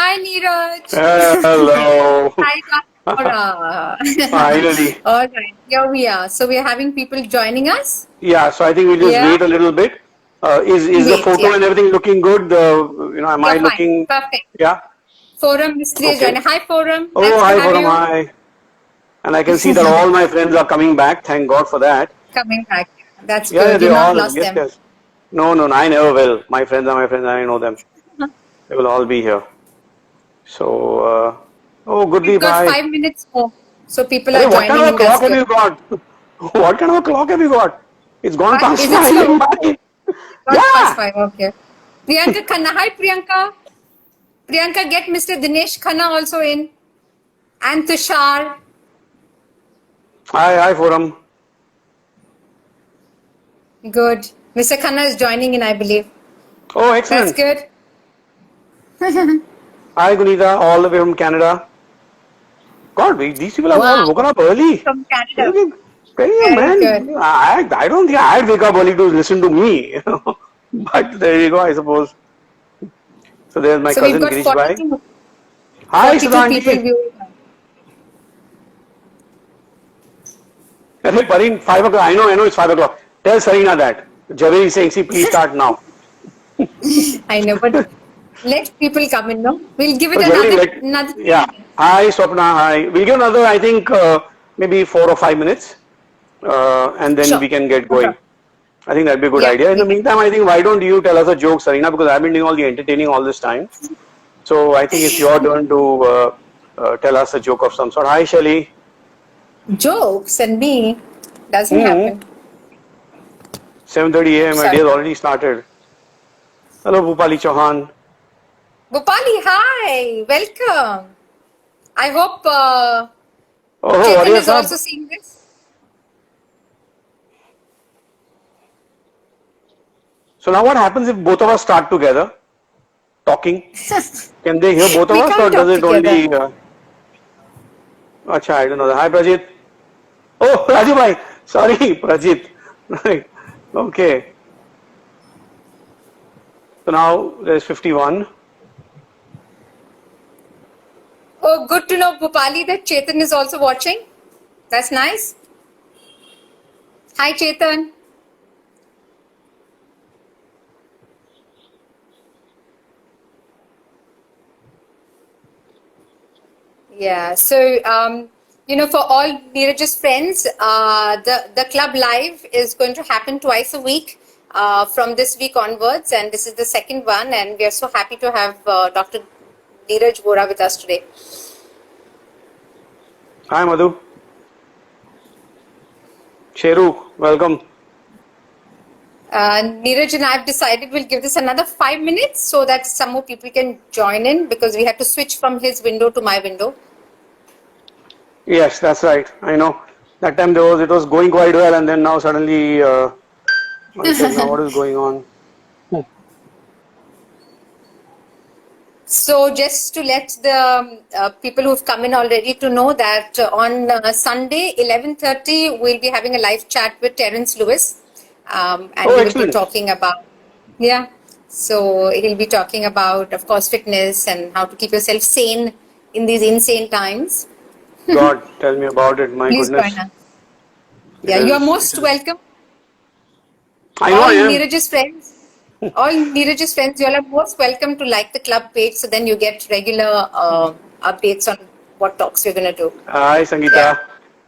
Hi, Neeraj. Hello. Hi, Dora. Finally. All right, here we are. So we are having people joining us. Yeah, so I think we'll just Yeah, wait a little bit. Is the wait. photo Yeah, and everything looking good? Am I you're fine. looking? Perfect. Yeah. Forum Mistri is Okay. joining. Hi, Forum. Oh, Nice to hi, have Forum. you Hi. And I can see that all my friends are coming back. Thank God for that. coming back. That's Yeah, yeah, good. they You've not all. lost Yes, them. yes. No, no, no, I never will. My friends are my friends. I know them. They will all be here. So, oh, We've Gurdeep, got hi. 5 minutes more, so people are Hey, what kind joining of a in. That's clock have good. you got? What kind of a clock have you got? It's gone Five? past Is it five in slow? mine. Not past Yeah. 5. Okay. Priyanka Khanna. Hi, Priyanka. Priyanka, get Mr. Dinesh Khanna also in. And Tushar. Hi, hi, Forum. Good. Mr. Khanna is joining in, I believe. Oh, That's excellent. good. Hi, Gunita, all the way from Canada. God, these people have all Wow. woken up early. From Canada. Really, really, Very good. man, I don't think I'd wake up early to listen to me. But there you go, I suppose. So there's my So we've cousin got Girish Bhai. 42, Hi, 42 people Sudhanji. viewing. Hey, Parin, 5 o'clock. I know, it's 5 o'clock. Tell Sarina that. Javed is saying, see, please start now. I know, but let people come in, no? We'll give it So, Javed, another 3 yeah. minutes. Hi, Swapna. Hi. We'll give another, I think, maybe 4 or 5 minutes, and then Sure. we can get No going. problem. I think that'd be a good Yeah, idea. In we the can. meantime, I think why don't you tell us a joke, Sarina? Because I've been doing all the entertaining all this time. So I think it's your turn to tell us a joke of some sort. Hi, Shelly. Jokes and me doesn't Hmm. happen. 7:30 a.m. My day Sorry. has already started. Hello, Bhupali Chauhan. Bhupali, hi. Welcome. I hope Oh, Chetan Warrior is also Sahab. seeing this. So now what happens if both of us start together talking? Can they hear both of We us, or can't does talk it together. only? Acha, I don't know. Hi, Prajit. Oh, Raju bhai. Sorry, Prajit. Right. Okay. So now there's 51. Oh, good to know, Bhupali, that Chetan is also watching. That's nice. Hi, Chetan. Yeah. So, for all Neeraj's friends, the club live is going to happen twice a week from this week onwards, and this is the second one. And we are so happy to have Dr. Neeraj Vora with us today. Hi, Madhu. Sheru, welcome. Neeraj and I have decided we'll give this another 5 minutes so that some more people can join in because we have to switch from his window to my window. Yes, that's right. I know. That time it was going quite well, and then now suddenly, one sec now, what is going on? So just to let the people who've come in already to know that on Sunday 11:30 we'll be having a live chat with Terence Lewis, and Oh, he will be excellent. talking about So he'll be talking about, of course, fitness and how to keep yourself sane in these insane times. God, tell me about it. My Please join goodness, us. it Yeah, you are is. It most is. welcome. I know All I am. Neeraj's friends. All Neeraj's friends, you all are most welcome to like the club page so then you get regular updates on what talks we're going to do. Hi, Yeah. Sangeeta.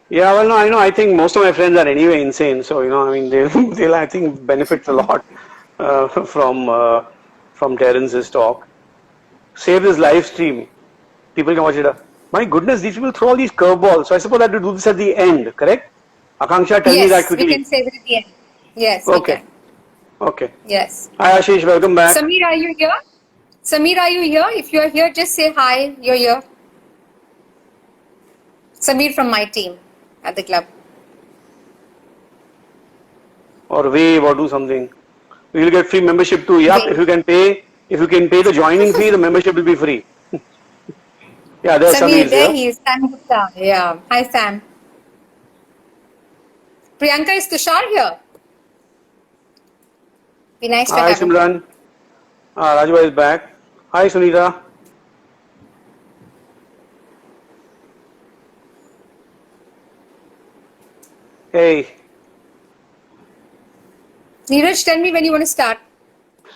Yeah, well, no, I know. I think most of my friends are anyway insane, so I mean, they'll I think benefit a lot from Terence's talk. Save this live stream. People can watch it. My goodness, these people throw all these curveballs. So I suppose I have to do this at the end, correct? Akanksha, tell me that Yes, we quickly. can save it at the end. Yes, we Okay, can. okay. Yes. Hi, Ashish. Welcome back. Samir, are you here? Samir, are you here? If you're here, just say hi. You're here. Samir from my team at the club. Or wave or do something. We will get free membership too. Yep, Wait. if you can pay the joining fee, the membership will be free. Yeah, there's Samir, Samir's there here. he is. Sam Gupta. Yeah. Hi, Sam. Priyanka, is Tushar here? Be nice to Hi, have him. Simran. Rajwa is back. Hi, Sunita. Hey, Neeraj, tell me when you want to start.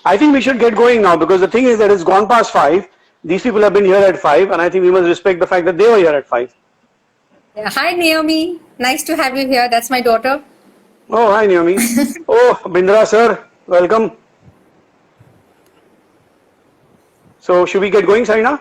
I think we should get going now because the thing is that it's gone past 5. These people have been here at 5, and I think we must respect the fact that they were here at 5. Yeah. Hi, Naomi. Nice to have you here. That's my daughter. Oh, hi, Naomi. Oh, Bindra, sir. Welcome. So, should we get going, Sarina?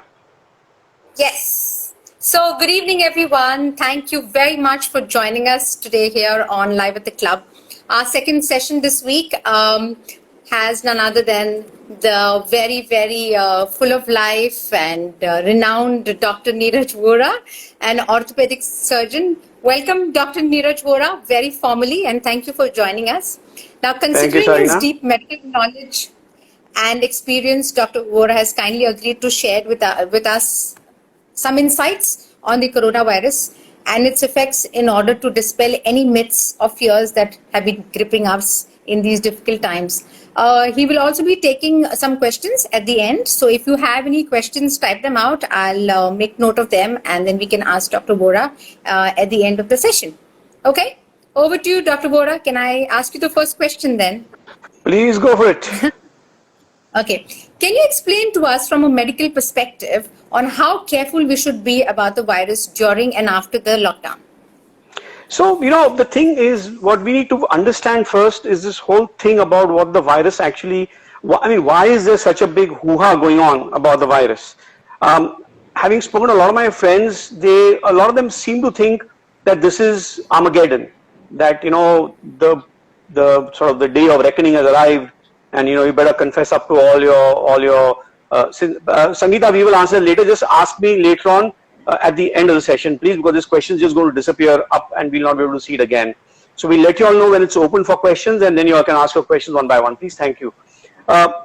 Yes. So, good evening, everyone. Thank you very much for joining us today here on Live at the Club. Our second session this week has none other than the very, very full of life and renowned Dr. Neeraj Vora, an orthopedic surgeon. Welcome, Dr. Neeraj Vora, very formally, and thank you for joining us. Now, considering his Sarina. deep medical knowledge and experience, Dr. Vora has kindly agreed to share with us some insights on the coronavirus and its effects in order to dispel any myths or fears that have been gripping us in these difficult times. He will also be taking some questions at the end. So if you have any questions, type them out. I'll make note of them and then we can ask Dr. Vora at the end of the session. Okay, over to you, Dr. Vora. Can I ask you the first question then? Please go for it. Okay. Can you explain to us from a medical perspective on how careful we should be about the virus during and after the lockdown? So, the thing is, what we need to understand first is this whole thing about what the virus actually, why is there such a big hoo-ha going on about the virus? Having spoken to a lot of my friends, a lot of them seem to think that this is Armageddon, that, the sort of the day of reckoning has arrived, and, you better confess up to all your, Sangeeta, we will answer later. Just ask me later on at the end of the session, please, because this question is just going to disappear up and we'll not be able to see it again. So we'll let you all know when it's open for questions, and then you all can ask your questions one by one. Please, thank you.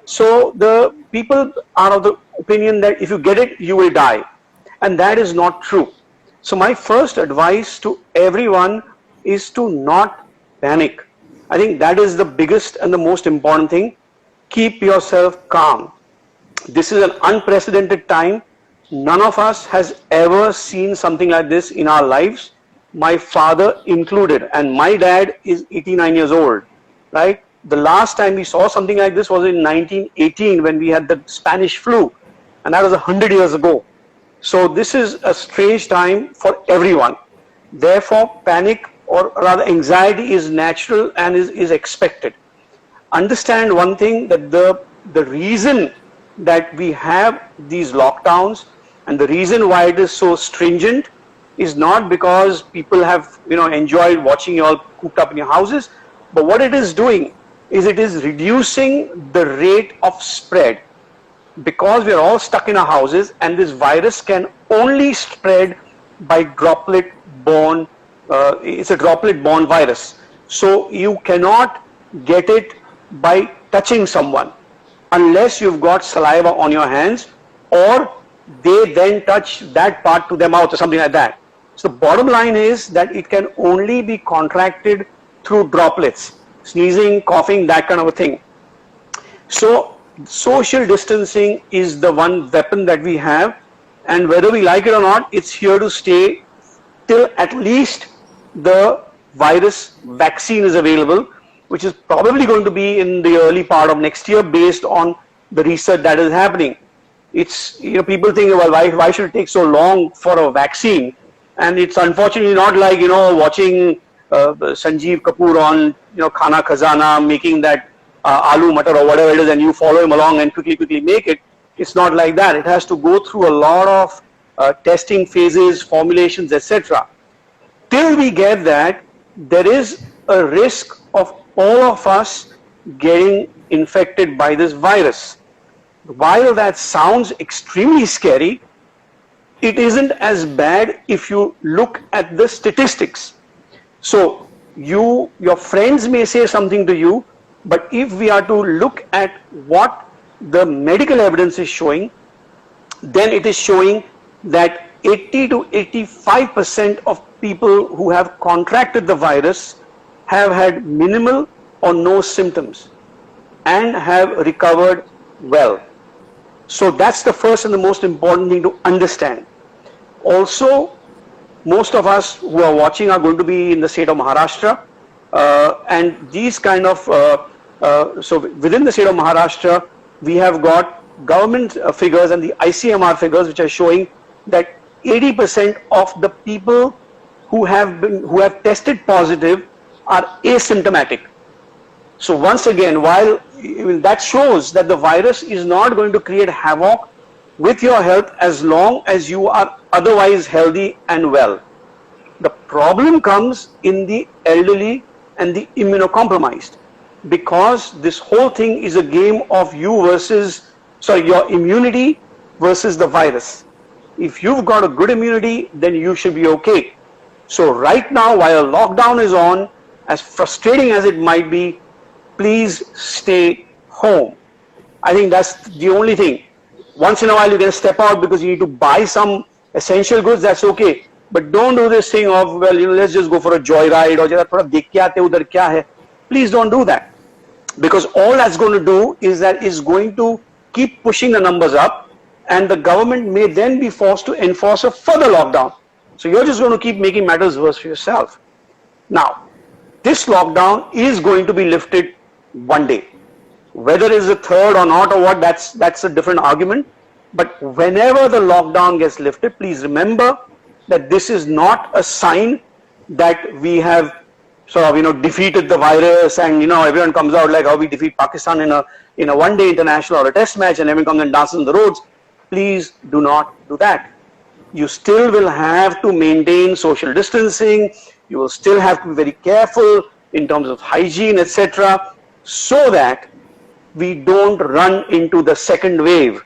So the people are of the opinion that if you get it, you will die. And that is not true. So my first advice to everyone is to not panic. I think that is the biggest and the most important thing. Keep yourself calm. This is an unprecedented time. None of us has ever seen something like this in our lives, my father included, and my dad is 89 years old, right? The last time we saw something like this was in 1918 when we had the Spanish flu, and that was 100 years ago. So this is a strange time for everyone. Therefore, panic or rather anxiety is natural and is expected. Understand one thing, that the reason that we have these lockdowns and the reason why it is so stringent is not because people have enjoyed watching you all cooped up in your houses, but what it is doing is it is reducing the rate of spread, because we are all stuck in our houses and this virus can only spread by droplet borne. It's a droplet borne virus, so you cannot get it by touching someone unless you've got saliva on your hands or they then touch that part to their mouth or something like that. So the bottom line is that it can only be contracted through droplets, sneezing, coughing, that kind of a thing. So social distancing is the one weapon that we have, and whether we like it or not, it's here to stay till at least the virus vaccine is available, which is probably going to be in the early part of next year based on the research that is happening. It's, people think, well, why should it take so long for a vaccine? And it's unfortunately not like, watching Sanjeev Kapoor on, Khana Khazana, making that aloo matar or whatever it is, and you follow him along and quickly make it. It's not like that. It has to go through a lot of testing phases, formulations, etc. Till we get that, there is a risk of all of us getting infected by this virus. While that sounds extremely scary, it isn't as bad if you look at the statistics. So your friends may say something to you, but if we are to look at what the medical evidence is showing, then it is showing that 80 to 85% of people who have contracted the virus have had minimal or no symptoms and have recovered well. So that's the first and the most important thing to understand. Also, most of us who are watching are going to be in the state of Maharashtra, and these kind of, so within the state of Maharashtra, we have got government figures and the ICMR figures which are showing that 80% of the people who have tested positive are asymptomatic. So once again, while that shows that the virus is not going to create havoc with your health as long as you are otherwise healthy and well. The problem comes in the elderly and the immunocompromised, because this whole thing is a game of your immunity versus the virus. If you've got a good immunity, then you should be okay. So right now, while lockdown is on, as frustrating as it might be, please stay home. I think that's the only thing. Once in a while you can step out because you need to buy some essential goods, that's okay. But don't do this thing of, well, let's just go for a joyride or just thoda dekh ke aate udhar kya hai. Please don't do that. Because all that's going to do is that it's going to keep pushing the numbers up, and the government may then be forced to enforce a further lockdown. So you're just going to keep making matters worse for yourself. Now, this lockdown is going to be lifted one day. Whether it's the third or not or what, that's a different argument. But whenever the lockdown gets lifted, please remember that this is not a sign that we have sort of, defeated the virus, and, everyone comes out like how we defeat Pakistan in a one-day international or a test match and everyone comes and dances on the roads. Please do not do that. You still will have to maintain social distancing. You will still have to be very careful in terms of hygiene, etc., so that we don't run into the second wave.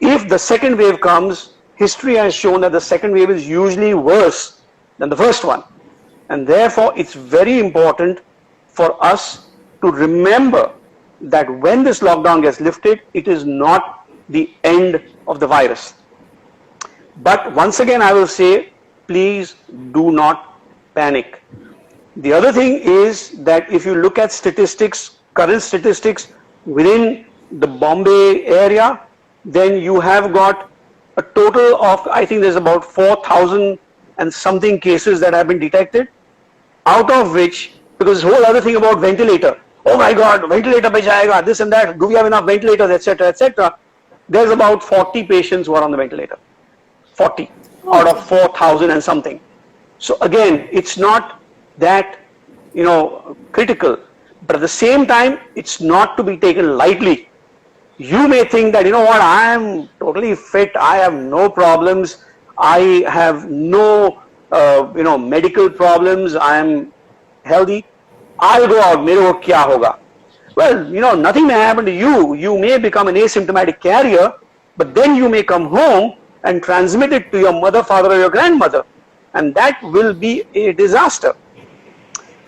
If the second wave comes, history has shown that the second wave is usually worse than the first one. And therefore, it's very important for us to remember that when this lockdown gets lifted, it is not the end of the virus. But once again, I will say, please do not panic. The other thing is that if you look at statistics, current statistics within the Bombay area, then you have got a total of, I think there's about 4,000 and something cases that have been detected, out of which, because this whole other thing about ventilator, oh my God, ventilator pe jayega, this and that, do we have enough ventilators, etc., etc., there's about 40 patients who are on the ventilator. 40 out of 4,000 and something. So again, it's not that, critical, but at the same time, it's not to be taken lightly. You may think that, I am totally fit, I have no problems, I have no, medical problems, I am healthy, I'll go out, mere ko kya hoga? Well, nothing may happen to you. You may become an asymptomatic carrier, but then you may come home and transmit it to your mother, father, or your grandmother, and that will be a disaster.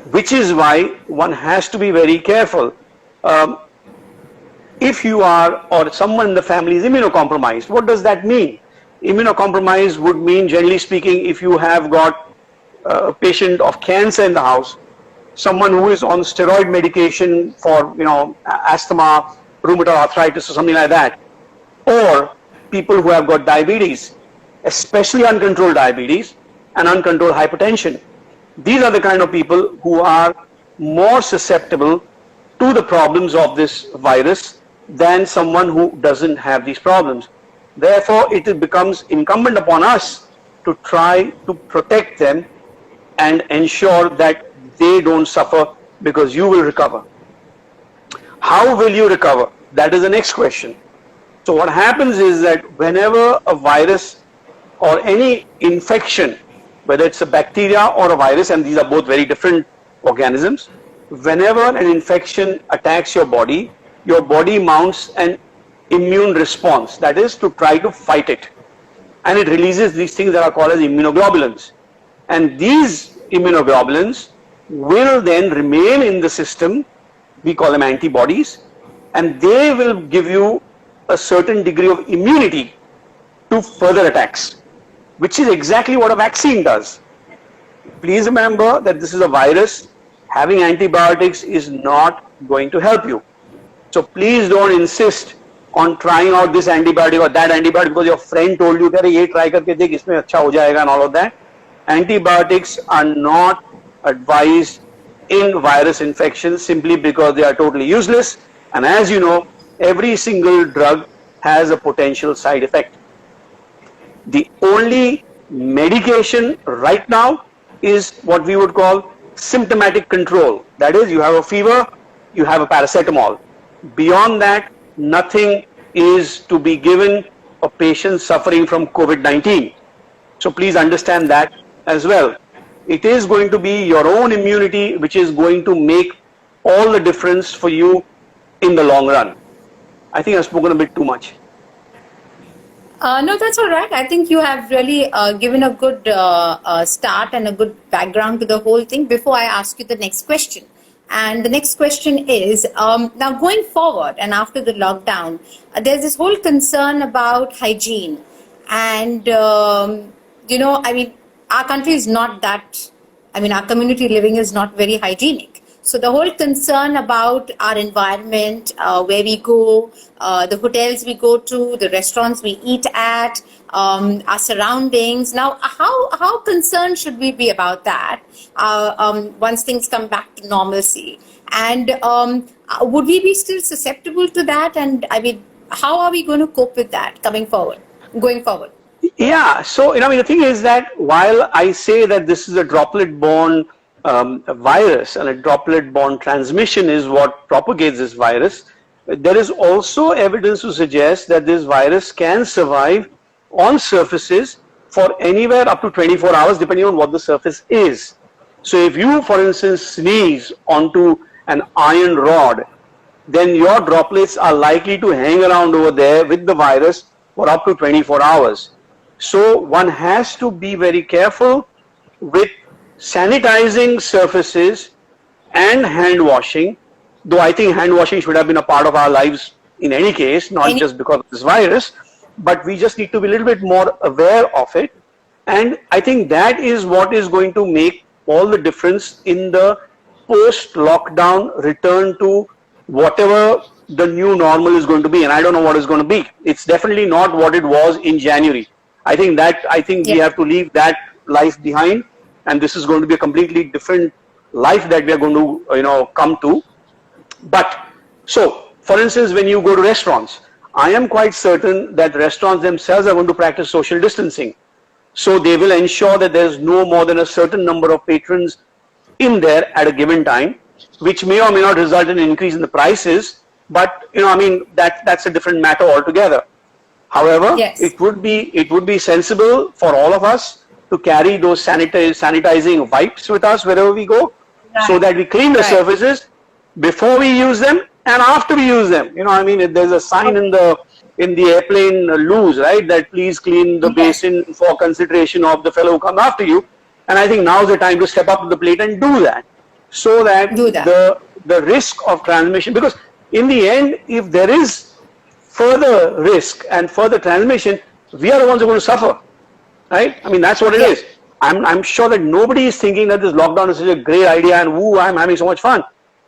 Which is why one has to be very careful. If you are, or someone in the family is immunocompromised, what does that mean? Immunocompromised would mean, generally speaking, if you have got a patient of cancer in the house, someone who is on steroid medication for, asthma, rheumatoid arthritis or something like that, or people who have got diabetes, especially uncontrolled diabetes and uncontrolled hypertension. These are the kind of people who are more susceptible to the problems of this virus than someone who doesn't have these problems. Therefore, it becomes incumbent upon us to try to protect them and ensure that they don't suffer, because you will recover. How will you recover? That is the next question. So what happens is that whenever a virus or any infection, whether it's a bacteria or a virus, and these are both very different organisms, whenever an infection attacks your body mounts an immune response, that is to try to fight it. And it releases these things that are called as immunoglobulins. And these immunoglobulins will then remain in the system, we call them antibodies, and they will give you a certain degree of immunity to further attacks, which is exactly what a vaccine does. Please remember that this is a virus. Having antibiotics is not going to help you. So please don't insist on trying out this antibiotic or that antibiotic because your friend told you that ye try karke dekh isme acha ho jayega and all of that. antibiotics are not advised in virus infections simply because they are totally useless. And as you know, every single drug has a potential side effect. The only medication right now is what we would call symptomatic control. That is, you have a fever, you have a paracetamol. Beyond that, nothing is to be given a patient suffering from COVID-19. So please understand that as well. It is going to be your own immunity which is going to make all the difference for you in the long run. I think I've spoken a bit too much. No, that's all right. I think you have really given a good start and a good background to the whole thing before I ask you the next question. And the next question is, now going forward and after the lockdown, there's this whole concern about hygiene. And, I mean, our country is not that, our community living is not very hygienic. So the whole concern about our environment, where we go, the hotels we go to, the restaurants we eat at, our surroundings. Now, how concerned should we be about that once things come back to normalcy? And would we be still susceptible to that? And how are we going to cope with that going forward? Yeah, so the thing is that while I say that this is a droplet-borne virus and a droplet-borne transmission is what propagates this virus, there is also evidence to suggest that this virus can survive on surfaces for anywhere up to 24 hours depending on what the surface is. So if you, for instance, sneeze onto an iron rod, then your droplets are likely to hang around over there with the virus for up to 24 hours. So one has to be very careful with sanitizing surfaces and hand washing, though I think hand washing should have been a part of our lives in any case, not just because of this virus, but we just need to be a little bit more aware of it. And I think that is what is going to make all the difference in the post-lockdown return to whatever the new normal is going to be. And I don't know what it's going to be. It's definitely not what it was in January. I think we have to leave that life behind. And this is going to be a completely different life that we are going to, come to. But, so, for instance, when you go to restaurants, I am quite certain that restaurants themselves are going to practice social distancing. So they will ensure that there is no more than a certain number of patrons in there at a given time, which may or may not result in an increase in the prices. But, that's a different matter altogether. However, it would be sensible for all of us to carry those sanitizing wipes with us wherever we go, so that we clean the surfaces before we use them and after we use them. There's a sign in the airplane loos, right, that please clean the basin for consideration of the fellow who comes after you. And I think now's the time to step up to the plate and do that, so that the risk of transmission, because in the end, if there is further risk and further transmission, we are the ones who are going to suffer. Right? That's what it is. I'm sure that nobody is thinking that this lockdown is such a great idea and I'm having so much fun.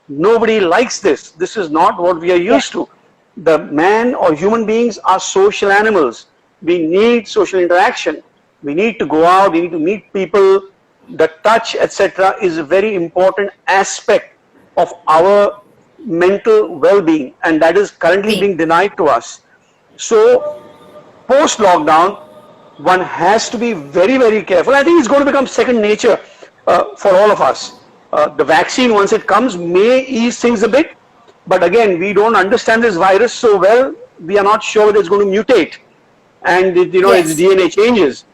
Nobody likes this. This is not what we are used to. The man or human beings are social animals. We need social interaction. We need to go out, we need to meet people. The touch, etc., is a very important aspect of our mental well-being, and that is currently being denied to us. So, post-lockdown, one has to be very, very careful. I think it's going to become second nature for all of us. The vaccine, once it comes, may ease things a bit. But again, we don't understand this virus so well. We are not sure whether it's going to mutate. And, its DNA changes.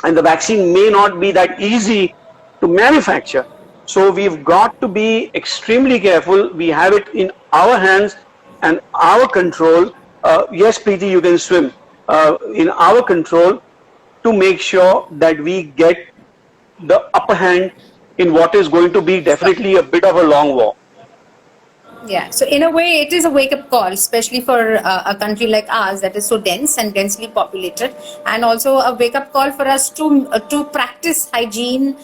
And the vaccine may not be that easy to manufacture. So we've got to be extremely careful. We have it in our hands and our control. Yes, Preeti, you can swim. In our control to make sure that we get the upper hand in what is going to be definitely a bit of a long war. Yeah, so in a way, it is a wake-up call, especially for a country like ours that is so dense and densely populated, and also a wake-up call for us to practice hygiene,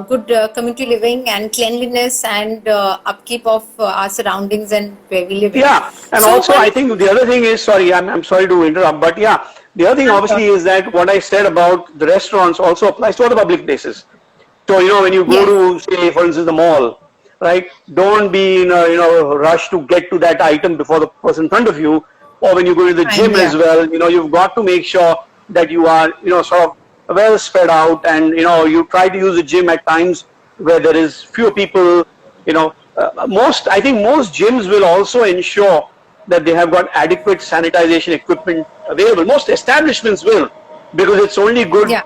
good community living, and cleanliness, and upkeep of our surroundings and where we live. Yeah, and so also I think the other thing is, sorry, I'm sorry to interrupt, but yeah, The other thing obviously is that what I said about the restaurants also applies to other public places. So, when you go to, say, for instance, the mall, right, don't be in a, rush to get to that item before the person in front of you, or when you go to the gym as well, you've got to make sure that you are, sort of well spread out, and, you try to use the gym at times where there is fewer people, I think most gyms will also ensure that they have got adequate sanitization equipment available. Most establishments will, because it's only good. Yeah.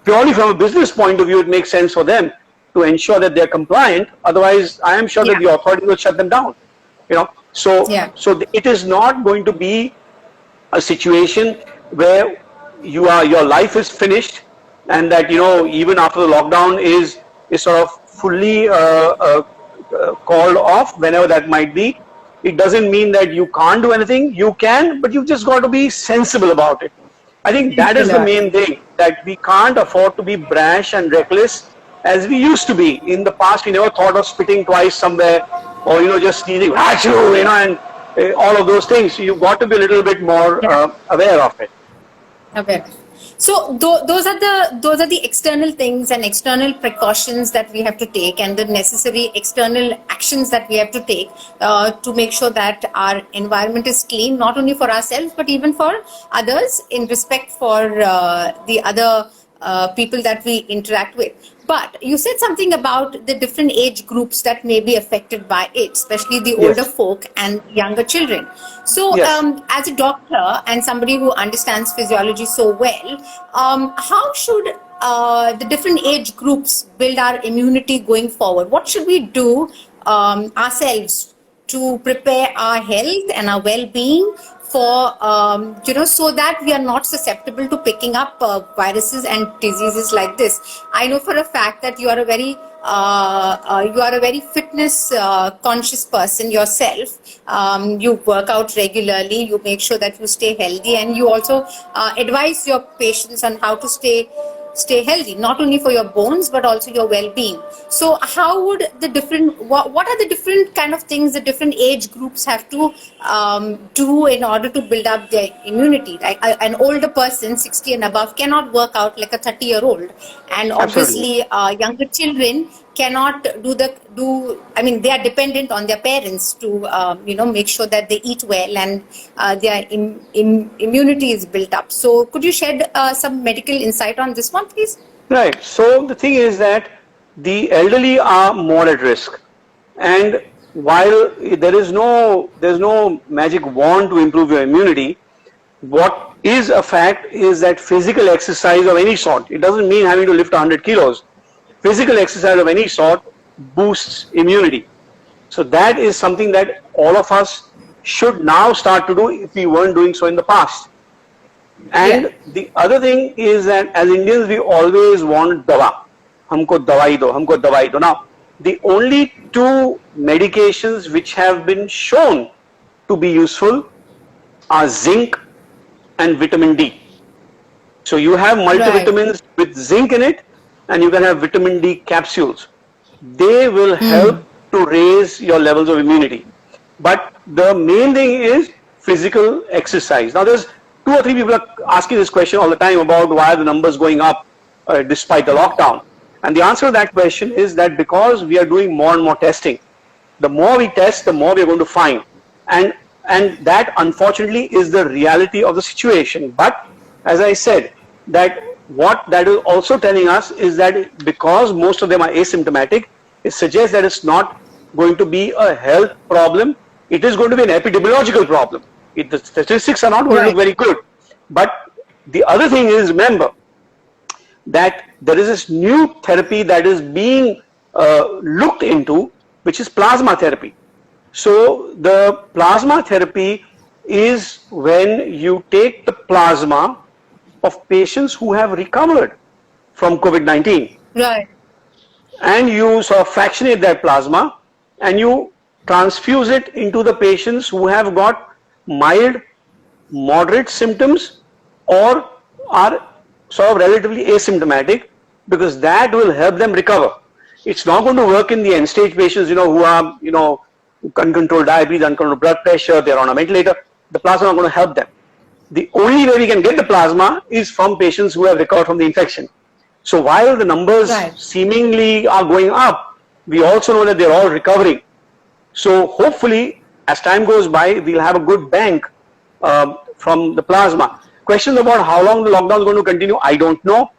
Purely from a business point of view, it makes sense for them to ensure that they're compliant. Otherwise, I am sure that the authority will shut them down. So it is not going to be a situation where your life is finished, and that even after the lockdown is sort of fully called off, whenever that might be. It doesn't mean that you can't do anything. You can, but you've just got to be sensible about it. I think that is the main thing, that we can't afford to be brash and reckless as we used to be. In the past, we never thought of spitting twice somewhere, or just sneezing, and all of those things. So you've got to be a little bit more aware of it. Okay. So those are the external things and external precautions that we have to take, and the necessary external actions that we have to take to make sure that our environment is clean, not only for ourselves but even for others, in respect for the other people that we interact with. But you said something about the different age groups that may be affected by it, especially the older folk and younger children. So as a doctor and somebody who understands physiology so well, how should the different age groups build our immunity going forward? What should we do ourselves to prepare our health and our well-being for, so that we are not susceptible to picking up viruses and diseases like this? I know for a fact that you are a very fitness conscious person yourself. You work out regularly, you make sure that you stay healthy, and you also advise your patients on how to stay healthy, not only for your bones but also your well-being. So how would what are the different kind of things the different age groups have to do in order to build up their immunity? Like an older person, 60 and above, cannot work out like a 30-year-old, and obviously younger children cannot they are dependent on their parents to make sure that they eat well and their immunity is built up. So could you shed some medical insight on this one, please? Right. So the thing is that the elderly are more at risk, and while there's no magic wand to improve your immunity, what is a fact is that physical exercise of any sort, it doesn't mean having to lift 100 kilos. Physical exercise of any sort boosts immunity. So that is something that all of us should now start to do if we weren't doing so in the past. And the other thing is that as Indians, we always want dawa. Humko dawai do, humko dawai do. Now, the only two medications which have been shown to be useful are zinc and vitamin D. So you have multivitamins with zinc in it, and you can have vitamin D capsules. They will help to raise your levels of immunity. But the main thing is physical exercise. Now there's 2 or 3 people are asking this question all the time about why are the numbers going up despite the lockdown. And the answer to that question is that because we are doing more and more testing. The more we test, the more we are going to find. And that unfortunately is the reality of the situation. But as I said, that what that is also telling us is that because most of them are asymptomatic, it suggests that it's not going to be a health problem. It is going to be an epidemiological problem. The statistics are not going to look very good. But the other thing is, remember that there is this new therapy that is being looked into, which is plasma therapy. So the plasma therapy is when you take the plasma of patients who have recovered from COVID-19. Right. And you sort of fractionate that plasma and you transfuse it into the patients who have got mild, moderate symptoms or are sort of relatively asymptomatic, because that will help them recover. It's not going to work in the end stage patients, who are, uncontrolled diabetes, uncontrolled blood pressure, they're on a ventilator. The plasma is not going to help them. The only way we can get the plasma is from patients who have recovered from the infection. So while the numbers Right. seemingly are going up, we also know that they're all recovering. So hopefully, as time goes by, we'll have a good bank from the plasma. Questions about how long the lockdown is going to continue, I don't know.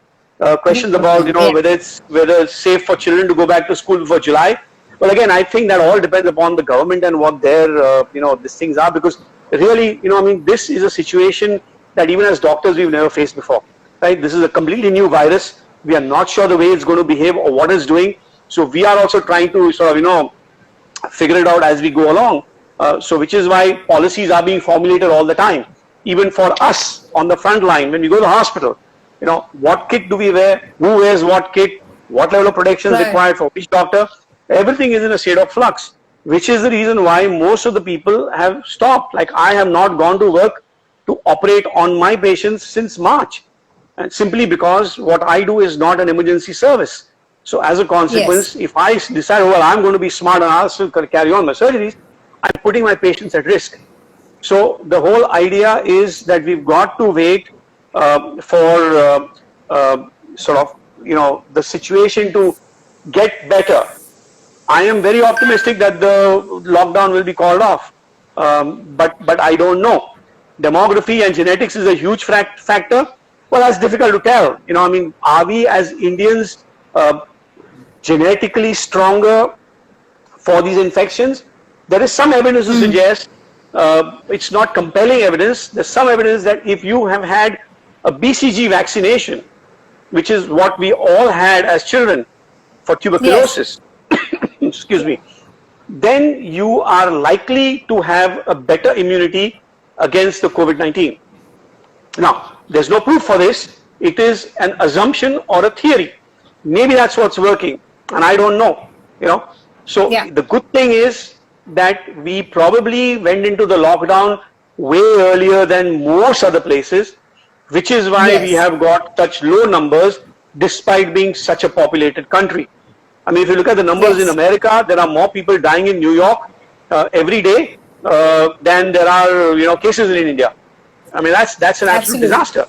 Questions about Yeah. whether it's safe for children to go back to school before July. Well, again, I think that all depends upon the government and what their these things are, because really, this is a situation that even as doctors we've never faced before. Right? This is a completely new virus. We are not sure the way it's going to behave or what it's doing. So we are also trying to sort of figure it out as we go along. So which is why policies are being formulated all the time. Even for us on the front line, when we go to the hospital, what kit do we wear? Who wears what kit? What level of protection is Right. required for which doctor? Everything is in a state of flux, which is the reason why most of the people have stopped. Like I have not gone to work to operate on my patients since March, and simply because what I do is not an emergency service. So as a consequence, if I decide, well, I'm going to be smart and I'll still carry on my surgeries, I'm putting my patients at risk. So the whole idea is that we've got to wait for sort of the situation to get better. I am very optimistic that the lockdown will be called off, but I don't know. Demography and genetics is a huge factor. Well, that's difficult to tell. Are we as Indians genetically stronger for these infections? There is some evidence to suggest, it's not compelling evidence, there's some evidence that if you have had a BCG vaccination, which is what we all had as children for tuberculosis, excuse me, then you are likely to have a better immunity against the COVID-19. Now, there's no proof for this. It is an assumption or a theory. Maybe that's what's working, and I don't know. So the good thing is that we probably went into the lockdown way earlier than most other places, which is why we have got such low numbers despite being such a populated country. If you look at the numbers in America, there are more people dying in New York every day than there are cases in India. That's an absolute disaster.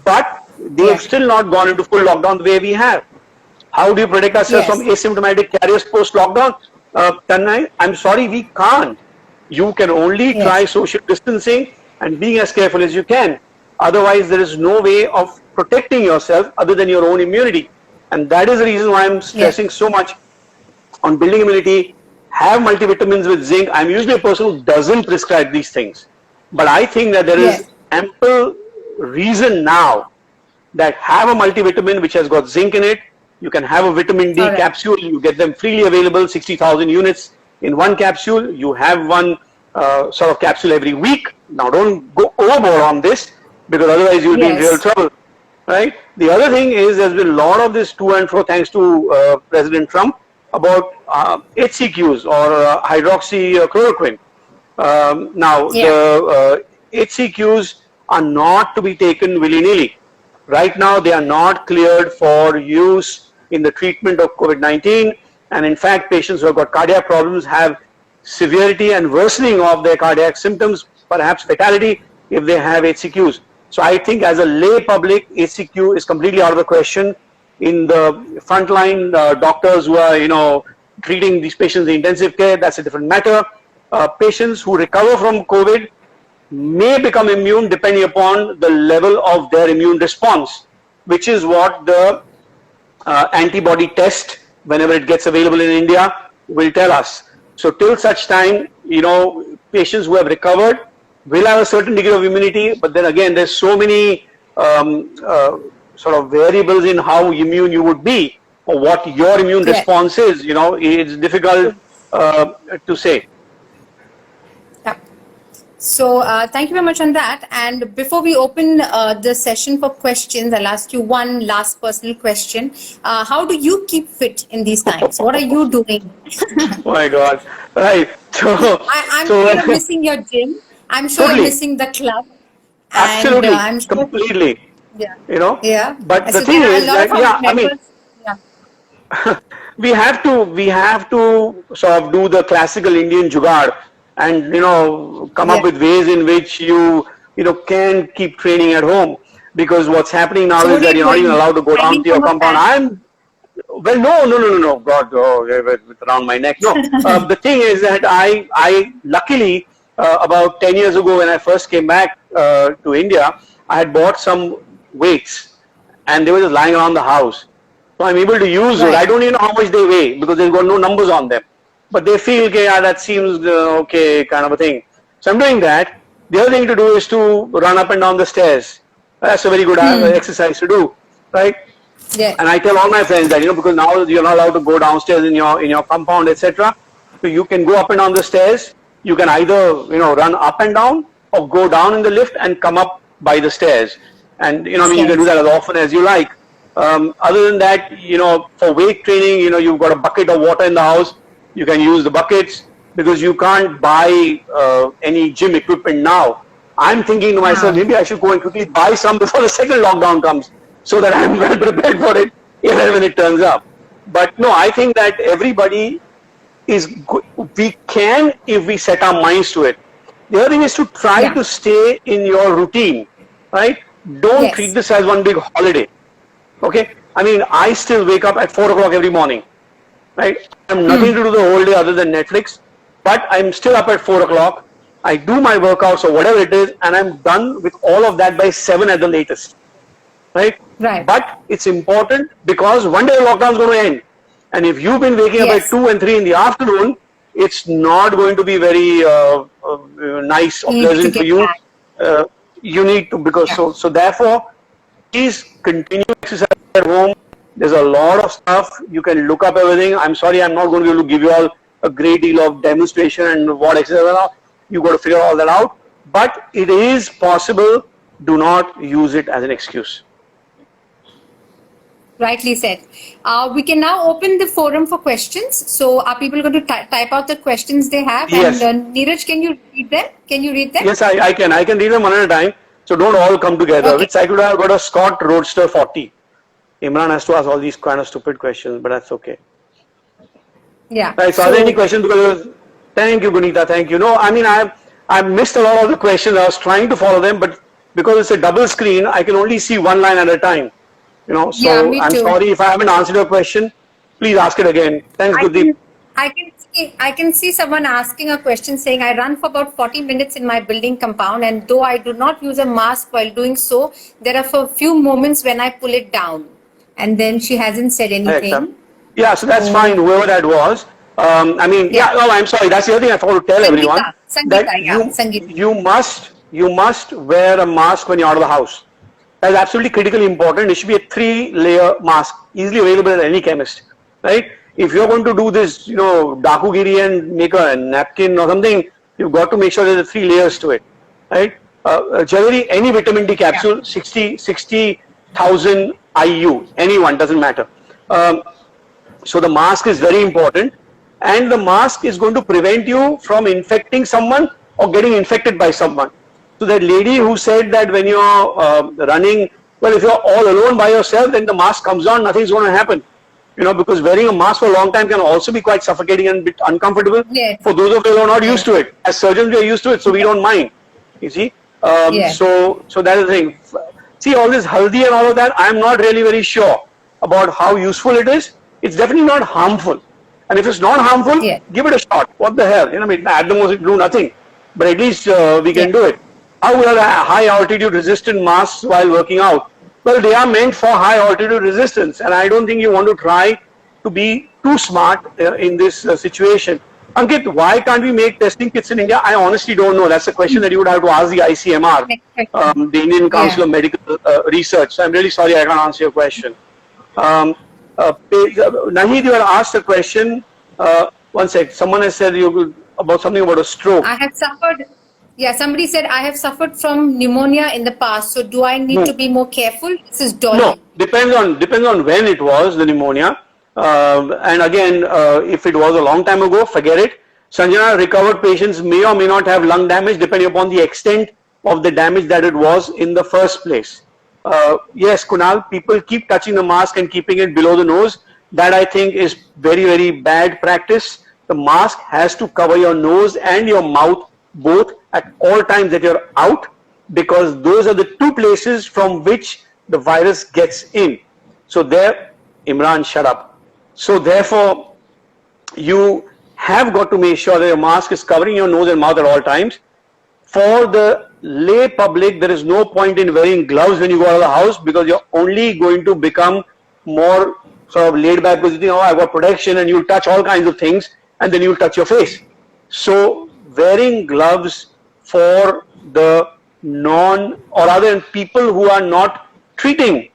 But they have still not gone into full lockdown the way we have. How do you protect ourselves from asymptomatic carriers post-lockdown? Tanmay, I'm sorry, we can't. You can only try social distancing and being as careful as you can. Otherwise, there is no way of protecting yourself other than your own immunity. And that is the reason why I'm stressing so much on building immunity. Have multivitamins with zinc. I'm usually a person who doesn't prescribe these things. But I think that there is ample reason now that have a multivitamin which has got zinc in it. You can have a vitamin D capsule. You get them freely available, 60,000 units in one capsule. You have one sort of capsule every week. Now, don't go overboard on this, because otherwise you'll be in real trouble, right? The other thing is there's been a lot of this to and fro, thanks to President Trump, about HCQs or hydroxychloroquine. The HCQs are not to be taken willy-nilly. Right now, they are not cleared for use in the treatment of COVID-19. And in fact, patients who have got cardiac problems have severity and worsening of their cardiac symptoms, perhaps fatality, if they have HCQs. So I think as a lay public, HCQ is completely out of the question. In the frontline doctors who are, treating these patients in intensive care, that's a different matter. Patients who recover from COVID may become immune depending upon the level of their immune response, which is what the antibody test, whenever it gets available in India, will tell us. So till such time, patients who have recovered will have a certain degree of immunity, but then again, there's so many sort of variables in how immune you would be, or what your immune response is. It's difficult to say. So thank you very much on that. And before we open the session for questions, I'll ask you one last personal question. How do you keep fit in these times? What are you doing? Oh my God. Right. I'm sure you're missing your gym. I'm sure you're missing the club. Absolutely. And, I'm sure completely. Yeah. But the thing is that, we have to sort of do the classical Indian jugaad and, come up with ways in which you can keep training at home, because what's happening now So is what are that you you're not even doing? allowed to go down Hiding to your from a compound. fan? Well, no. God, with around my neck. No, the thing is that I luckily, about 10 years ago when I first came back to India, I had bought some weights and they were just lying around the house. So I'm able to use those. I Right. don't even know how much they weigh because they've got no numbers on them. But they feel, okay, yeah, that seems okay, kind of a thing. So I'm doing that. The other thing to do is to run up and down the stairs. That's a very good exercise to do, right? Yeah. And I tell all my friends that, because now you're not allowed to go downstairs in your compound, etc. So you can go up and down the stairs. You can either run up and down or go down in the lift and come up by the stairs. And I mean, you can do Stairs. that as often as you like. Other than that, for weight training, you've got a bucket of water in the house. You can use the buckets because you can't buy any gym equipment now. I'm thinking to myself, Wow. maybe I should go and quickly buy some before the second lockdown comes, so that I'm well prepared for it even when it turns up. But no, I think that everybody we can, if we set our minds to it. The other thing is to try Yeah. to stay in your routine, right? Don't treat Yes. this as one big holiday. Okay? I mean, I still wake up at 4 o'clock every morning, right? I have nothing to do the whole day other than Netflix, but I'm still up at 4 o'clock. I do my workouts or whatever it is, and I'm done with all of that by 7 at the latest, right? Right. But it's important because one day the lockdown is going to end. And if you've been waking up at Yes. 2 and 3 in the afternoon, it's not going to be very nice or You need to pleasant for get you. back. You need to, because Yeah. so therefore, please continue exercise at home. There's a lot of stuff. You can look up everything. I'm sorry, I'm not going to be able to give you all a great deal of demonstration and what exercise are. You got to figure all that out. But it is possible. Do not use it as an excuse. Rightly said. We can now open the forum for questions. So are people going to type out the questions they have? Yes. And Neeraj, can you read them? Can you read them? Yes, I can. I can read them one at a time. So don't all come together. Okay. Which cycle do I have? Got a Scott Roadster 40. Imran has to ask all these kind of stupid questions, but that's okay. Yeah. Right. So are there any questions? Because thank you, Gunita. Thank you. No, I mean I missed a lot of the questions. I was trying to follow them, but because it's a double screen, I can only see one line at a time. So Yeah, me I'm too. sorry if I haven't answered your question. Please ask it again. Thanks, Gurdeep. I can see someone asking a question saying, I run for about 40 minutes in my building compound, and though I do not use a mask while doing so, there are a few moments when I pull it down. And then she hasn't said anything. Yeah, so that's fine, whoever that was. I mean, no, I'm sorry. That's the other thing I forgot to tell everyone. That you must wear a mask when you're out of the house. That's absolutely critically important. It should be a 3-layer mask, easily available at any chemist, right? If you're going to do this, dakugiri and make a napkin or something, you've got to make sure there's 3 layers to it, right? Generally, any vitamin D capsule, 60,000 IU, anyone, doesn't matter. So the mask is very important, and the mask is going to prevent you from infecting someone or getting infected by someone. So that lady who said that when you're running, well, if you're all alone by yourself, then the mask comes on, nothing's going to happen. Because wearing a mask for a long time can also be quite suffocating and a bit uncomfortable. Yes. For those of you who are not used to it. As surgeons, we are used to it, so we don't mind. You see? So that is the thing. See, all this haldi and all of that, I'm not really very sure about how useful it is. It's definitely not harmful. And if it's not harmful, give it a shot. What the hell? I mean, at the most, it will do nothing. But at least we can do it. How will high altitude resistant masks while working out? Well, they are meant for high altitude resistance, and I don't think you want to try to be too smart in this situation. Ankit, why can't we make testing kits in India? I honestly don't know. That's a question that you would have to ask the ICMR, the Indian Council of Medical Research. So I'm really sorry I can't answer your question. Nahid, you had asked a question. One sec. Someone has said about something about a stroke. I have suffered. Yeah, somebody said I have suffered from pneumonia in the past. So do I need to be more careful? This is Dolly. No, depends on when it was, the pneumonia. And again, if it was a long time ago, forget it. Sanjana, recovered patients may or may not have lung damage depending upon the extent of the damage that it was in the first place. Yes, Kunal, people keep touching the mask and keeping it below the nose. That I think is very, very bad practice. The mask has to cover your nose and your mouth both at all times that you're out, because those are the two places from which the virus gets in. So there, Imran, shut up. So therefore, you have got to make sure that your mask is covering your nose and mouth at all times. For the lay public, there is no point in wearing gloves when you go out of the house, because you're only going to become more sort of laid back, because you think, oh, I've got protection, and you'll touch all kinds of things, and then you'll touch your face. So wearing gloves for the non, or rather people who are not treating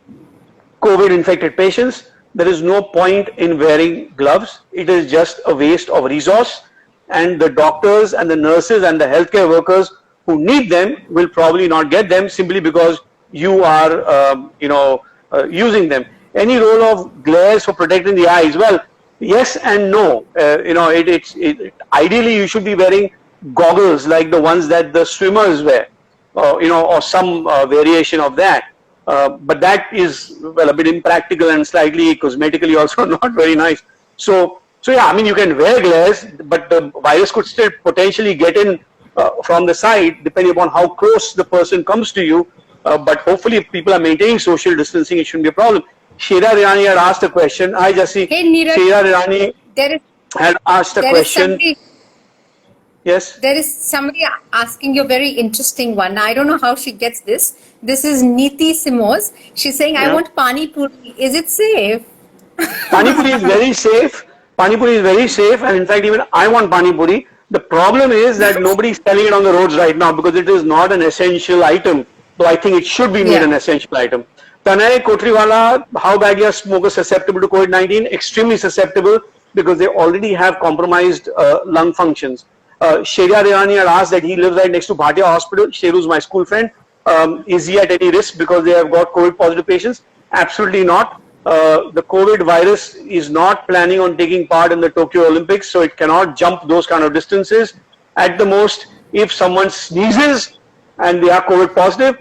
COVID infected patients, there is no point in wearing gloves. It is just a waste of resource, and the doctors and the nurses and the healthcare workers who need them will probably not get them simply because you are using them. Any role of glares for protecting the eyes? Well, yes and no. Ideally you should be wearing goggles like the ones that the swimmers wear, or some variation of that. But that is, well, a bit impractical and slightly cosmetically also not very nice. So yeah, I mean, you can wear glares, but the virus could still potentially get in from the side, depending upon how close the person comes to you. But hopefully, if people are maintaining social distancing, it shouldn't be a problem. Sheila Irani had asked a question. Hi, Jassi. Hey, Neeraj. Sheila Irani had asked a question. Yes. There is somebody asking you a very interesting one. Now, I don't know how she gets this. This is Neeti Simoz. She's saying, I want Pani Puri. Is it safe? Pani Puri is very safe. Pani Puri is very safe. And in fact, even I want Pani Puri. The problem is that nobody is selling it on the roads right now because it is not an essential item. So I think it should be made an essential item. Tanay Kotriwala, how badly are smokers susceptible to COVID-19? Extremely susceptible, because they already have compromised lung functions. Sheria Irani had asked that he lives right next to Bhatia Hospital. Sheru is my school friend. Is he at any risk because they have got COVID positive patients? Absolutely not. The COVID virus is not planning on taking part in the Tokyo Olympics, so it cannot jump those kind of distances. At the most, if someone sneezes and they are COVID positive,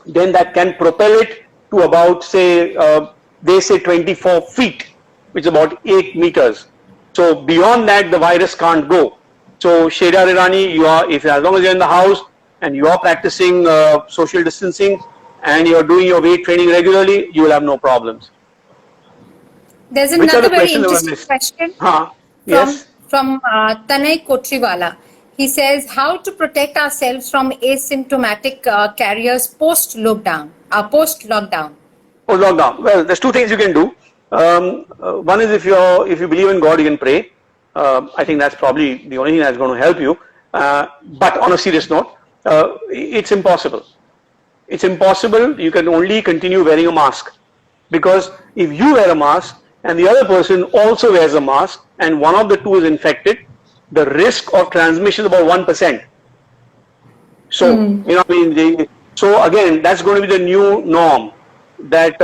then that can propel it to about, say, they say 24 feet, which is about 8 meters. So beyond that, the virus can't go. So Sheria Irani, as long as you're in the house and you are practicing social distancing and you're doing your weight training regularly, you will have no problems. There's another very interesting question from Tanay Kotriwala. He says, how to protect ourselves from asymptomatic carriers post-lockdown? Post-lockdown. Post-lockdown. Well, there's two things you can do. One is if you believe in God, you can pray. I think that's probably the only thing that's going to help you. But on a serious note, it's impossible. It's impossible. You can only continue wearing a mask, because if you wear a mask and the other person also wears a mask and one of the two is infected, the risk of transmission is about 1%. So, so again, that's going to be the new norm, that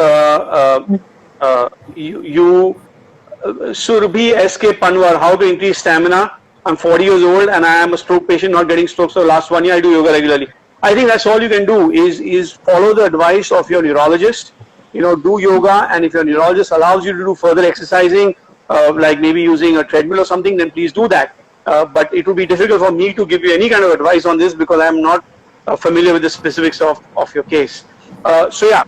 Surbhi S.K. Panwar, how to increase stamina. I'm 40 years old and I am a stroke patient, not getting strokes for the last 1 year. I do yoga regularly. I think that's all you can do is follow the advice of your neurologist. Do yoga, and if your neurologist allows you to do further exercising, like maybe using a treadmill or something, then please do that. But it would be difficult for me to give you any kind of advice on this because I am not familiar with the specifics of your case. So yeah,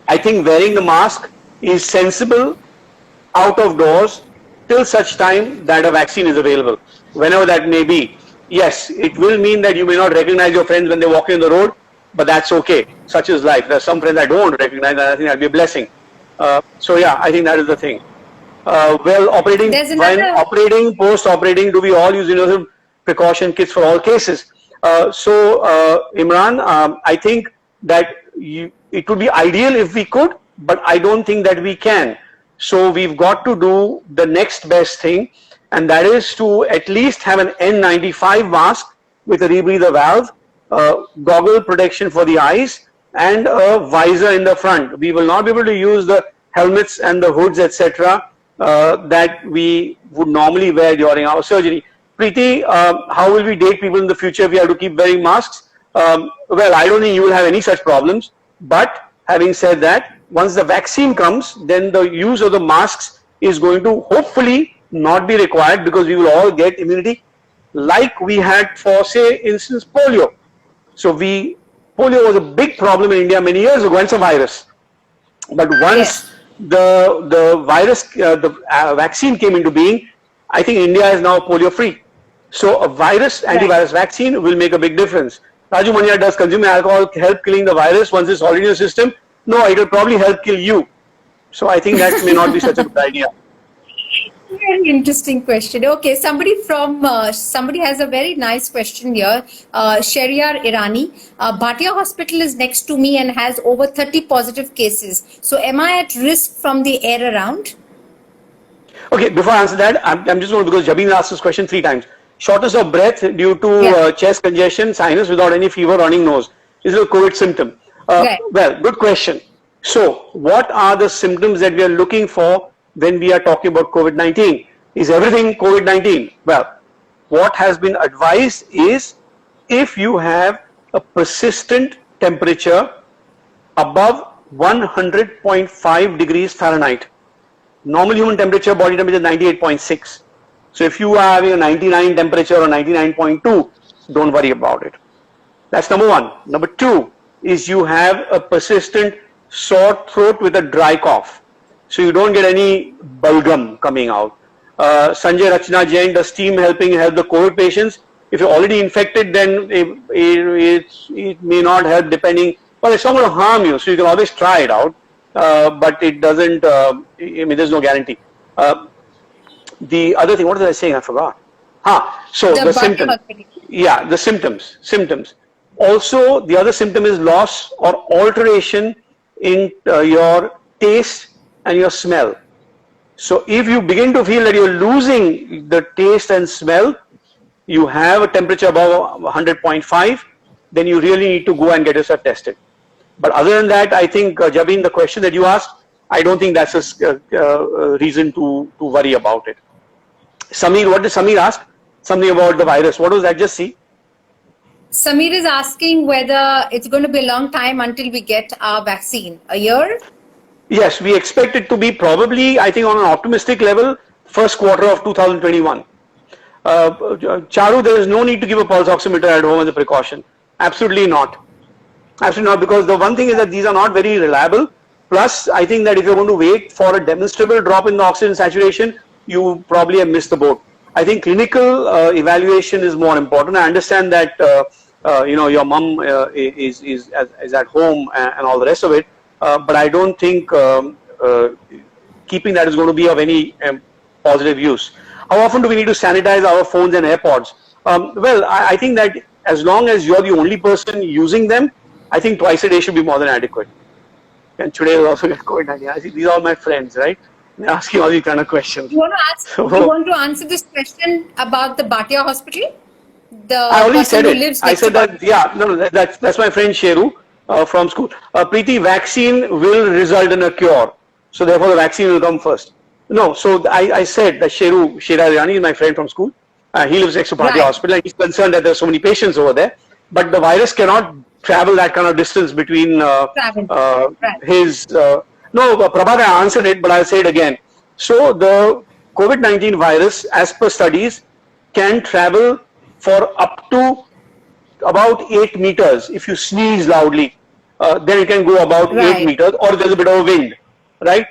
I think wearing the mask is sensible out of doors till such time that a vaccine is available, whenever that may be. Yes, it will mean that you may not recognize your friends when they walk in the road, but that's okay. Such is life. There are some friends I don't recognize, and I think that'll be a blessing. So yeah, I think that is the thing. Operating, post-operating, do we all use universal precaution kits for all cases? Imran, I think that it would be ideal if we could, but I don't think that we can. So we've got to do the next best thing, and that is to at least have an N95 mask with a rebreather valve, goggle protection for the eyes, and a visor in the front. We will not be able to use the helmets and the hoods, etc., that we would normally wear during our surgery. Preeti, how will we date people in the future if we have to keep wearing masks? Well, I don't think you will have any such problems, but having said that, once the vaccine comes, then the use of the masks is going to hopefully not be required, because we will all get immunity like we had for, say, instance, polio. So we polio was a big problem in India many years ago, and it's a virus. But once Yes. the virus, vaccine came into being, I think India is now polio free. So a antivirus vaccine will make a big difference. Raju Manya, does consuming alcohol help killing the virus once it's already in your system? No, it will probably help kill you. So I think that may not be such a good idea. Very interesting question. Okay, somebody has a very nice question here. Shariar Irani, Bhatia Hospital is next to me and has over 30 positive cases. So am I at risk from the air around? Okay, before I answer that, I'm just going to, because Jabin asked this question 3 times. Shortness of breath due to chest congestion, sinus without any fever, running nose. Is it a COVID symptom? Well, good question. So, what are the symptoms that we are looking for when we are talking about COVID-19? Is everything COVID-19? Well, what has been advised is if you have a persistent temperature above 100.5 degrees Fahrenheit, normal human temperature, body temperature is 98.6. So if you are having a 99 temperature or 99.2, don't worry about it. That's number 1. Number 2 is you have a persistent sore throat with a dry cough. So you don't get any bulgum coming out. Sanjay Rachna Jain, does steam help the COVID patients? If you're already infected, then it may not help depending, well, it's not going to harm you, so you can always try it out. But it doesn't, I mean, there's no guarantee. The other thing, what was I saying? I forgot. So the symptoms. Yeah, the symptoms. Also, the other symptom is loss or alteration in your taste and your smell. So if you begin to feel that you're losing the taste and smell, you have a temperature above 100.5, then you really need to go and get yourself tested. But other than that, I think, Jabin, the question that you asked, I don't think that's a reason to worry about it. Samir, what did Samir ask? Something about the virus. What was that? Just see. Samir is asking whether it's going to be a long time until we get our vaccine. A year? Yes, we expect it to be probably, I think on an optimistic level, first quarter of 2021. Charu, there is no need to give a pulse oximeter at home as a precaution. Absolutely not. Absolutely not, because the one thing is that these are not very reliable. Plus, I think that if you're going to wait for a demonstrable drop in the oxygen saturation, you probably have missed the boat. I think clinical evaluation is more important. I understand that your mum is at home and all the rest of it, but I don't think keeping that is going to be of any positive use. How often do we need to sanitize our phones and AirPods? Well, I think that as long as you're the only person using them, I think twice a day should be more than adequate. And today we also get COVID-19. I think these are all my friends, right? They're asking all these kind of questions. You want to answer this question about the Bhatia Hospital? I already said it. I said that, that's my friend Sheru from school. Preeti, vaccine will result in a cure. So therefore the vaccine will come first. No, so I said that Shira Irani is my friend from school. He lives next to Bhatia Hospital and he's concerned that there are so many patients over there. But the virus cannot travel that kind of distance between his... No, Prabhakar answered it, but I'll say it again. So the COVID-19 virus, as per studies, can travel for up to about 8 meters. If you sneeze loudly, then it can go about 8 meters, or there's a bit of a wind, right?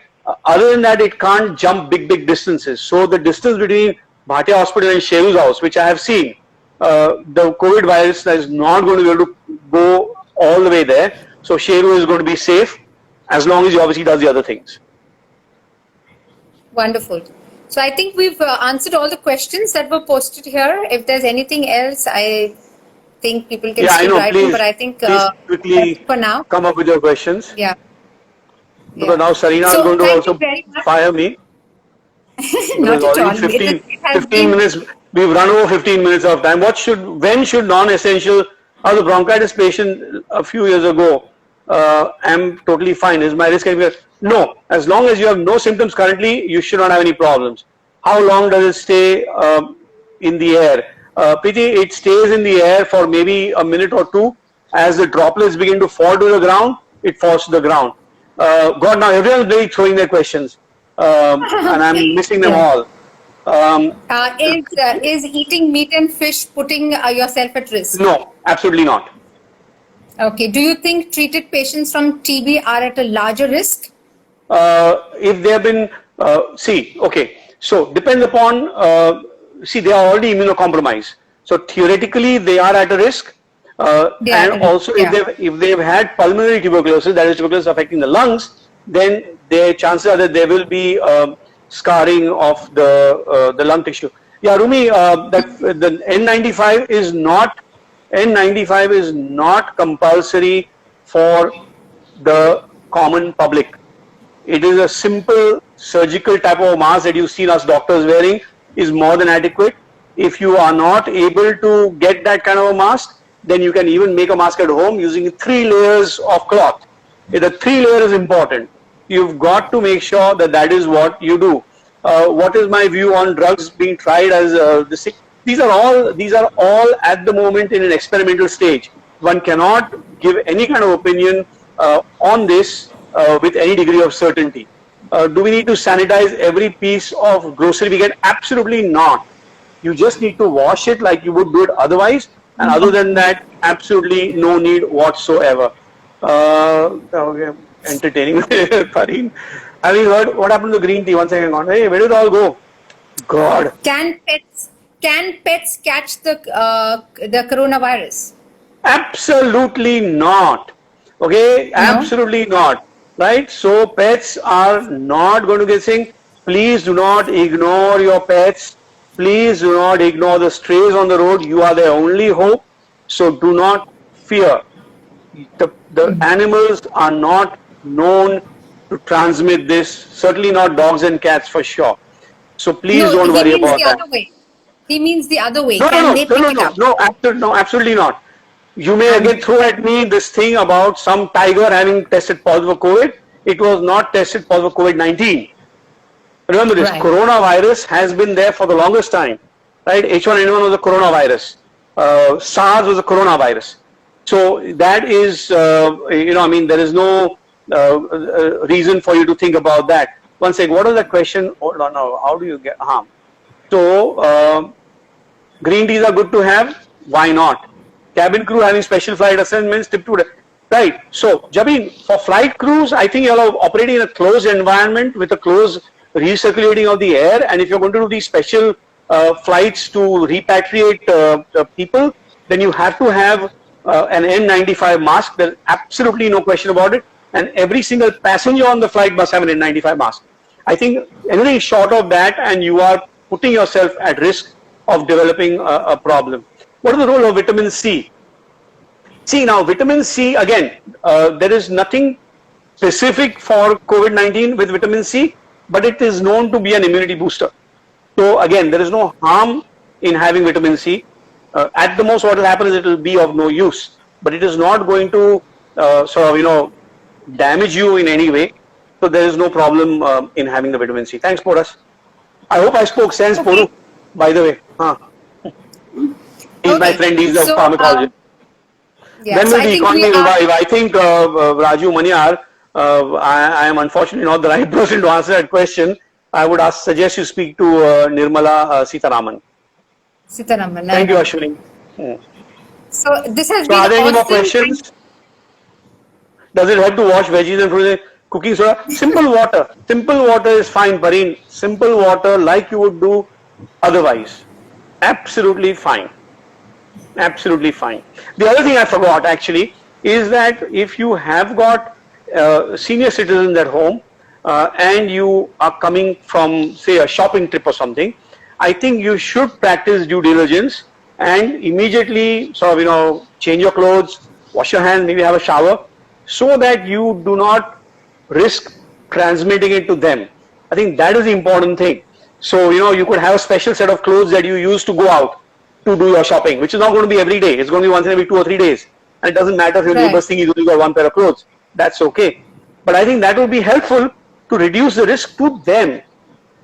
Other than that, it can't jump big distances. So the distance between Bhatia Hospital and Sheru's house, which I have seen, the COVID virus is not going to be able to go all the way there. So Sheru is going to be safe as long as he obviously does the other things. Wonderful. So I think we've answered all the questions that were posted here. If there's anything else, I think people can still write in, but I think quickly for now, come up with your questions. Yeah. Because now Sarina is going to also fire me. Not at all. 15 minutes. We've run over 15 minutes of time. When should non-essential? I was a bronchitis patient a few years ago. I'm totally fine. Is my risk anything? No. As long as you have no symptoms currently, you should not have any problems. How long does it stay in the air? Preeti, it stays in the air for maybe a minute or two. As the droplets begin to fall to the ground, it falls to the ground. God, now everyone's really throwing their questions, and I'm missing them all. Is eating meat and fish putting yourself at risk? No, absolutely not. Okay. Do you think treated patients from TB are at a larger risk? If they have been, so depends upon, they are already immunocompromised. So theoretically, they are at a risk. They are And at a risk, also, yeah. if they've had pulmonary tuberculosis, that is tuberculosis affecting the lungs, then their chances are that there will be scarring of the lung tissue. Yeah, Rumi, that the N95 is not compulsory for the common public. It is a simple surgical type of mask that you've seen us doctors wearing is more than adequate. If you are not able to get that kind of a mask, then you can even make a mask at home using 3 layers of cloth. The 3 layer is important. You've got to make sure that that is what you do. What is my view on drugs being tried as this? These are all at the moment in an experimental stage. One cannot give any kind of opinion on this with any degree of certainty. Do we need to sanitize every piece of grocery we get? Absolutely not. You just need to wash it like you would do it otherwise, and other than that, absolutely no need whatsoever. Okay, entertaining. Pareen, have you heard what happened to the green tea? One second, hey, where did it all go? God. Can pets catch the coronavirus? Absolutely not. Okay, No? absolutely not. Right? So pets are not going to get sick. Please do not ignore your pets. Please do not ignore the strays on the road. You are their only hope. So do not fear. The animals are not known to transmit this. Certainly not dogs and cats for sure. So please No, don't he worry means about the that. other way. He means the other way. No, Can no, they no, pick no, it no, up? no, absolutely not. You may again throw at me this thing about some tiger having tested positive for COVID. It was not tested positive for COVID-19. Remember this, Right. coronavirus has been there for the longest time, right? H1N1 was a coronavirus. SARS was a coronavirus. So that is, there is no reason for you to think about that. One second, what was the question? Hold on now, how do you get harm? So, green teas are good to have. Why not? Cabin crew having special flight assignments, tip to right. So, Jabin, for flight crews, I think you're operating in a closed environment with a closed recirculating of the air. And if you're going to do these special flights to repatriate people, then you have to have an N95 mask. There's absolutely no question about it. And every single passenger on the flight must have an N95 mask. I think anything short of that, and you are putting yourself at risk of developing a problem. What is the role of vitamin C? See, now vitamin C, again, there is nothing specific for COVID-19 with vitamin C, but it is known to be an immunity booster. So again, there is no harm in having vitamin C. At the most, what will happen is it will be of no use, but it is not going to damage you in any way. So there is no problem in having the vitamin C. Thanks, Poras. I hope I spoke sense, Okay. Poru, by the way. He's my friend, he's a pharmacologist. Yeah, When so will I the think economy revive? I think Raju Maniar, I am unfortunately not the right person to answer that question. I would suggest you speak to Nirmala Sitharaman. Sitharaman. Thank you, Ashwini. So this has So been are there any more awesome. questions? Does it help to wash veggies and fruits? Cooking soda? Simple water. Simple water is fine, Pareen. Simple water like you would do otherwise. Absolutely fine. Absolutely fine. The other thing I forgot actually is that if you have got senior citizens at home and you are coming from, say, a shopping trip or something, I think you should practice due diligence and immediately change your clothes, wash your hands, maybe have a shower, so that you do not risk transmitting it to them. I think that is the important thing. So, you could have a special set of clothes that you use to go out to do your shopping, which is not going to be every day. It's going to be once in every 2 or 3 days. And it doesn't matter if your neighbors think you only got one pair of clothes. That's okay. But I think that would be helpful to reduce the risk to them.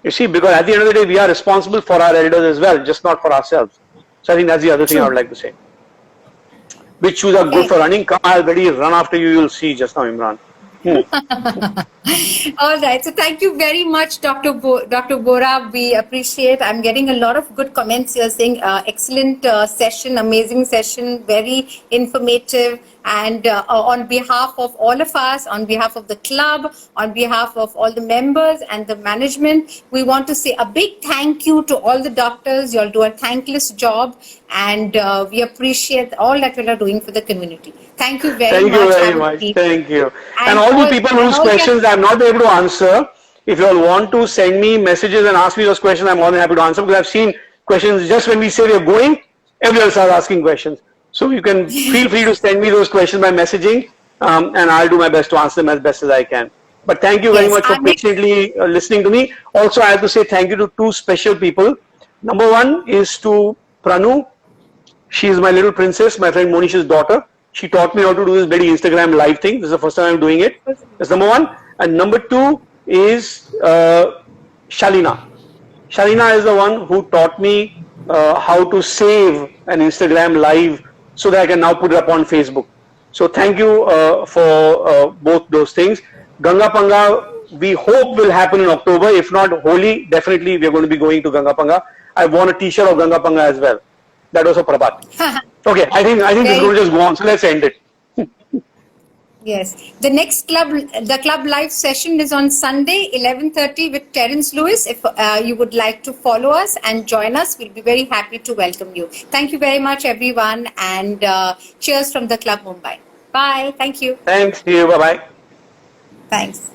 You see, because at the end of the day, we are responsible for our elders as well, just not for ourselves. So I think that's the other thing I would like to say. Which shoes are good for running? Come, I'll already run after you. You'll see just now, Imran. All right. So thank you very much, Dr. Bora. We appreciate. I'm getting a lot of good comments here saying excellent session, amazing session, very informative. And on behalf of all of us, on behalf of the club, on behalf of all the members and the management, we want to say a big thank you to all the doctors. You all do a thankless job, and we appreciate all that you are doing for the community. Thank you very Thank much. you very Have a much. great Thank day. you. And all the people whose questions I'm not able to answer, if you all want to send me messages and ask me those questions, I'm more than happy to answer, because I've seen questions just when we say we're going, everyone starts asking questions. So you can feel free to send me those questions by messaging, and I'll do my best to answer them as best as I can. But thank you very Yes, much for I make- patiently listening to me. Also, I have to say thank you to two special people. Number one is to Pranu. She is my little princess, my friend Monish's daughter. She taught me how to do this very Instagram live thing. This is the first time I'm doing it. That's number one. And number two is Shalina. Shalina is the one who taught me how to save an Instagram live so that I can now put it up on Facebook. So thank you for both those things. Ganga Panga, we hope will happen in October. If not Holi, definitely we are going to be going to Ganga Panga. I won a T-shirt of Ganga Panga as well. That was a Prabhat. Okay, I think this is going to just go on. So let's end it. Yes, the next the club live session is on Sunday, 11:30 with Terence Lewis. If you would like to follow us and join us, we'll be very happy to welcome you. Thank you very much, everyone, and cheers from the Club Mumbai. Bye. Thank you. Thanks. See you. Bye bye. Thanks.